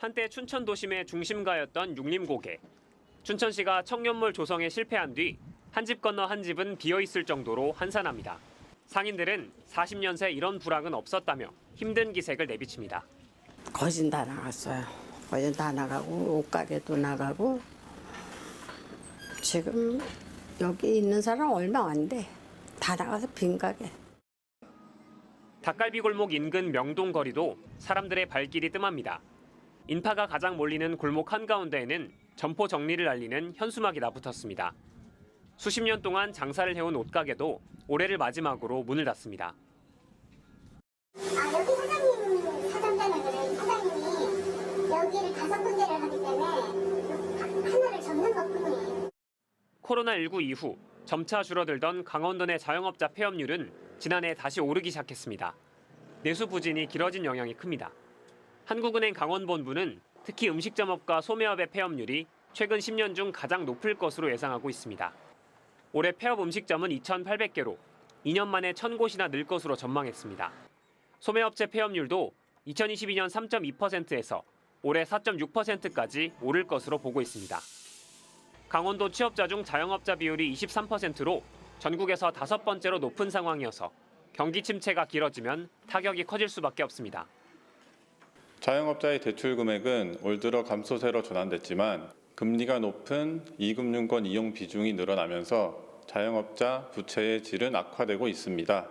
한때 춘천 도심의 중심가였던 육림고개. 춘천시가 청년몰 조성에 실패한 뒤 한 집 건너 한 집은 비어있을 정도로 한산합니다. 상인들은 40년 새 이런 불황은 없었다며 힘든 기색을 내비칩니다. 거진 다 나갔어요. 거진 다 나가고 옷가게도 나가고 지금 여기 있는 사람 얼마 안 돼. 다 나가서 빈 가게. 닭갈비 골목 인근 명동 거리도 사람들의 발길이 뜸합니다. 인파가 가장 몰리는 골목 한가운데에는 점포 정리를 알리는 현수막이 붙었습니다. 수십 년 동안 장사를 해온 옷가게도 올해를 마지막으로 문을 닫습니다. 여기 사장님 사장자는 그래. 사장님이 여기를 5군데를 하기 때문에 하나를 접는 것뿐이에요. 코로나19 이후 점차 줄어들던 강원도 내 자영업자 폐업률은 지난해 다시 오르기 시작했습니다. 내수 부진이 길어진 영향이 큽니다. 한국은행 강원본부는 특히 음식점업과 소매업의 폐업률이 최근 10년 중 가장 높을 것으로 예상하고 있습니다. 올해 폐업 음식점은 2,800개로 2년 만에 1,000곳이나 늘 것으로 전망했습니다. 소매업체 폐업률도 2022년 3.2%에서 올해 4.6%까지 오를 것으로 보고 있습니다. 강원도 취업자 중 자영업자 비율이 23%로 전국에서 5번째로 높은 상황이어서 경기 침체가 길어지면 타격이 커질 수밖에 없습니다. 자영업자의 대출 금액은 올 들어 감소세로 전환됐지만 금리가 높은 이금융권 이용 비중이 늘어나면서 자영업자 부채의 질은 악화되고 있습니다.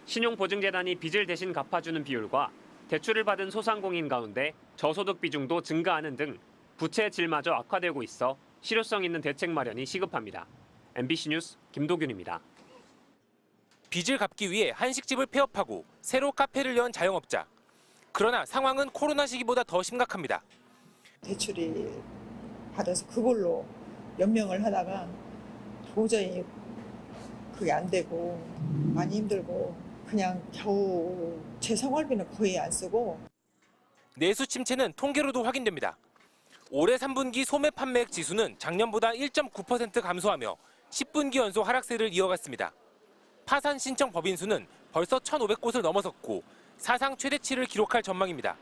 신용보증재단이 빚을 대신 갚아주는 비율과 대출을 받은 소상공인 가운데 저소득 비중도 증가하는 등 부채의 질마저 악화되고 있어 실효성 있는 대책 마련이 시급합니다. MBC 뉴스 김도균입니다. 빚을 갚기 위해 한식집을 폐업하고 새로 카페를 연 자영업자. 그러나 상황은 코로나 시기보다 더 심각합니다. 대출이 받아서 그걸로 연명을 하다가 도저히 그게 안 되고 많이 힘들고 그냥 겨우 제 생활비는 거의 안 쓰고. 내수 침체는 통계로도 확인됩니다. 올해 3분기 소매 판매액 지수는 작년보다 1.9% 감소하며 10분기 연속 하락세를 이어갔습니다. 파산 신청 법인 수는 벌써 1,500곳을 넘어섰고 사상 최대치를 기록할 전망입니다.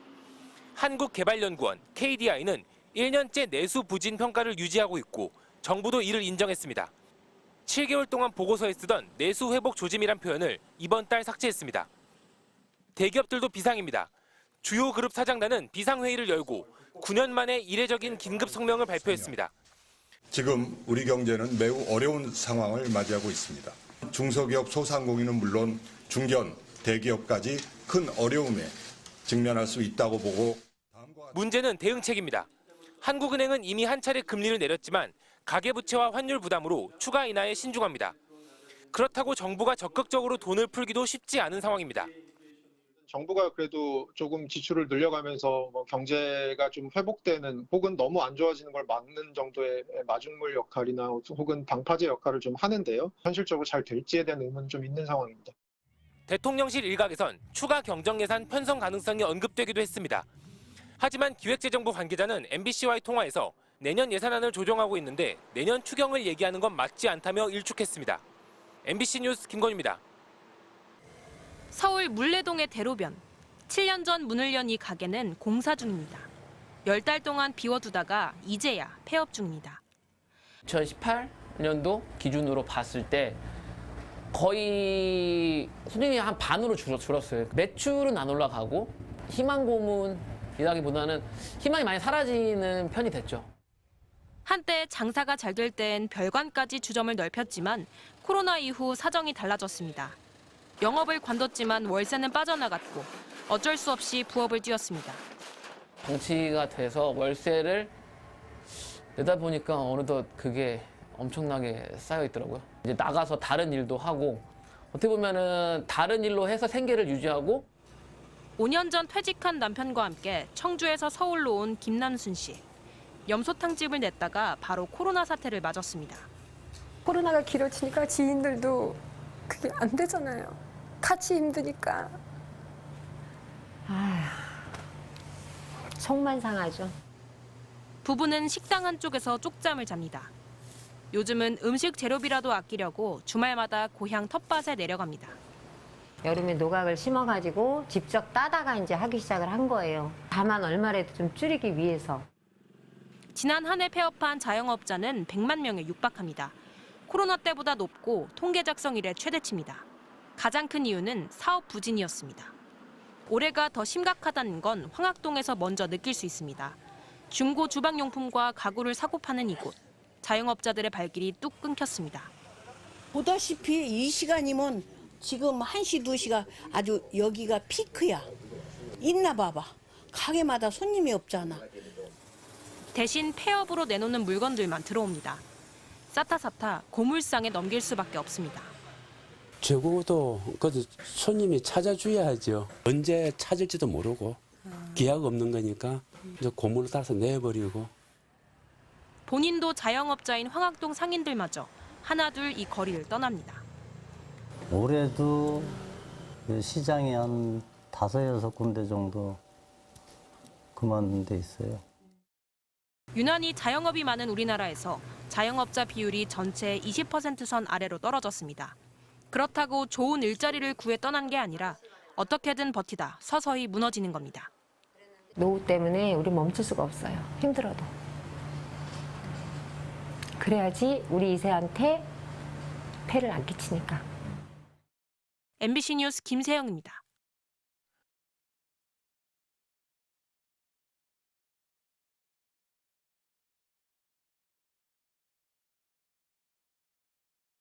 한국개발연구원 KDI는 1년째 내수 부진 평가를 유지하고 있고 정부도 이를 인정했습니다. 7개월 동안 보고서에 쓰던 내수 회복 조짐이란 표현을 이번 달 삭제했습니다. 대기업들도 비상입니다. 주요 그룹 사장단은 비상회의를 열고 9년 만에 이례적인 긴급 성명을 발표했습니다. 지금 우리 경제는 매우 어려운 상황을 맞이하고 있습니다. 중소기업 소상공인은 물론 중견, 대기업까지 큰 어려움에 직면할 수 있다고 보고. 문제는 대응책입니다. 한국은행은 이미 한 차례 금리를 내렸지만 가계부채와 환율 부담으로 추가 인하에 신중합니다. 그렇다고 정부가 적극적으로 돈을 풀기도 쉽지 않은 상황입니다. 정부가 그래도 조금 지출을 늘려가면서 경제가 좀 회복되는 혹은 너무 안 좋아지는 걸 막는 정도의 마중물 역할이나 혹은 방파제 역할을 좀 하는데요. 현실적으로 잘 될지에 대한 의문은 좀 있는 상황입니다. 대통령실 일각에선 추가 경정 예산 편성 가능성이 언급되기도 했습니다. 하지만 기획재정부 관계자는 MBC와의 통화에서 내년 예산안을 조정하고 있는데 내년 추경을 얘기하는 건 맞지 않다며 일축했습니다. MBC 뉴스 김건희입니다. 서울 물레동의 대로변. 7년 전 문을 연 이 가게는 공사 중입니다. 10달 동안 비워두다가 이제야 폐업 중입니다. 2018년도 기준으로 봤을 때 거의 손님이 한 반으로 줄었어요. 매출은 안 올라가고 희망 고문이라기보다는 희망이 많이 사라지는 편이 됐죠. 한때 장사가 잘 될 땐 별관까지 주점을 넓혔지만 코로나 이후 사정이 달라졌습니다. 영업을 관뒀지만 월세는 빠져나갔고 어쩔 수 없이 부업을 뛰었습니다. 정치가 돼서 월세를 내다 보니까 어느덧 그게 엄청나게 쌓여 있더라고요. 이제 나가서 다른 일도 하고 어떻게 보면은 다른 일로 해서 생계를 유지하고. 5년 전 퇴직한 남편과 함께 청주에서 서울로 온 김남순 씨. 염소탕집을 냈다가 바로 코로나 사태를 맞았습니다. 코로나가 길어지니까 지인들도 그게 안 되잖아요. 같이 힘드니까. 속만 상하죠. 부부는 식당 한쪽에서 쪽잠을 잡니다. 요즘은 음식 재료비라도 아끼려고 주말마다 고향 텃밭에 내려갑니다. 여름에 노각을 심어가지고 직접 따다가 이제 하기 시작을 한 거예요. 다만 얼마라도 좀 줄이기 위해서. 지난 한 해 폐업한 자영업자는 100만 명에 육박합니다. 코로나 때보다 높고 통계 작성 이래 최대치입니다. 가장 큰 이유는 사업 부진이었습니다. 올해가 더 심각하다는 건 황학동에서 먼저 느낄 수 있습니다. 중고 주방용품과 가구를 사고 파는 이곳. 자영업자들의 발길이 뚝 끊겼습니다. 보다시피 이 시간이면 지금 1시, 2시가 아주 여기가 피크야. 있나 봐봐. 가게마다 손님이 없잖아. 대신 폐업으로 내놓는 물건들만 들어옵니다. 싸타사타 고물상에 넘길 수밖에 없습니다. 적어도 손님이 찾아줘야죠. 언제 찾을지도 모르고 기약 없는 거니까 이제 고물을 따서 내버리고. 본인도 자영업자인 황학동 상인들마저 하나둘 이 거리를 떠납니다. 올해도 시장이 한 5, 6군데 정도 그만둔 데 있어요. 유난히 자영업이 많은 우리나라에서 자영업자 비율이 전체 20%선 아래로 떨어졌습니다. 그렇다고 좋은 일자리를 구해 떠난 게 아니라 어떻게든 버티다 서서히 무너지는 겁니다. 노후 때문에 우리 멈출 수가 없어요. 힘들어도. 그래야지 우리 2세한테 폐를 안 끼치니까. MBC 뉴스 김세영입니다.